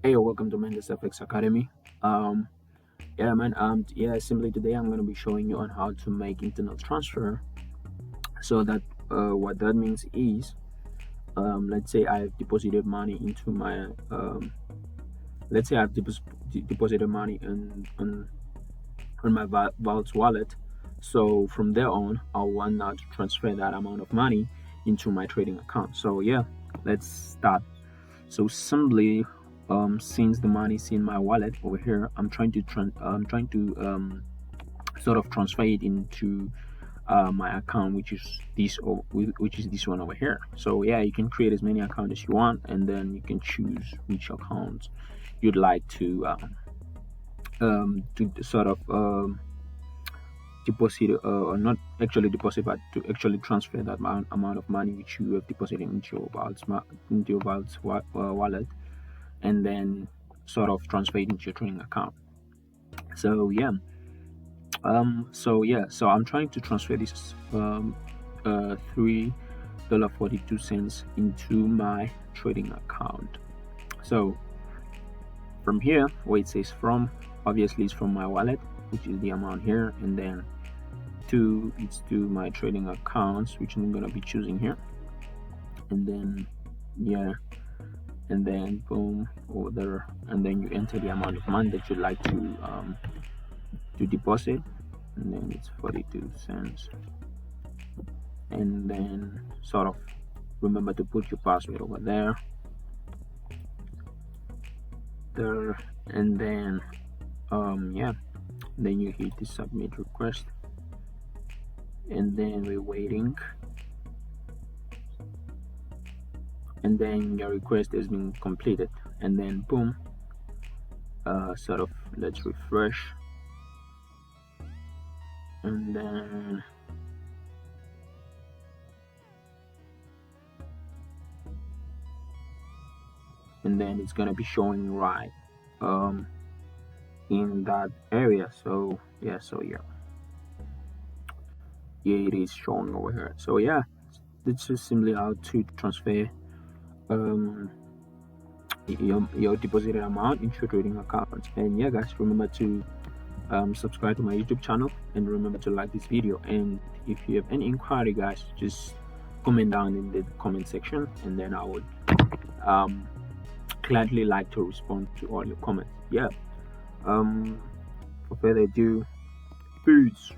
Hey, welcome to Mendes FX Academy. Um, yeah, man. Simply today I'm gonna be showing you on how to make internal transfer. So that what that means is, let's say I've deposited money into my let's say I've deposited money on my Vaults wallet. So from there on, I want now to transfer that amount of money into my trading account. So yeah, let's start. So simply, since the money is in my wallet over here, I'm trying to sort of transfer it into my account, which is this one over here. So yeah, you can create as many accounts as you want, and then you can choose which accounts you'd like to sort of deposit or not actually deposit, but to actually transfer that amount of money which you have deposited into your wallet, and then sort of transfer it into your trading account. So yeah, so I'm trying to transfer this $3.42 into my trading account. So from here, where it says from, obviously it's from my wallet, which is the amount here, and then it's to my trading accounts, which I'm gonna be choosing here, and then yeah, and then boom over there, and then you enter the amount of money that you'd like to deposit, and then it's 42 cents, and then sort of remember to put your password over there, and then yeah, then you hit the submit request, and then we're waiting, and then your request has been completed, and then boom, sort of let's refresh, and then it's gonna be showing right in that area. So yeah, it is showing over here. So yeah, it's just simply how to transfer um your deposited amount into your trading account. And yeah, guys, remember to subscribe to my YouTube channel, and remember to like this video. And if you have any inquiry, guys, just comment down in the comment section, and then I would um gladly like to respond to all your comments. Yeah, for further ado, peace.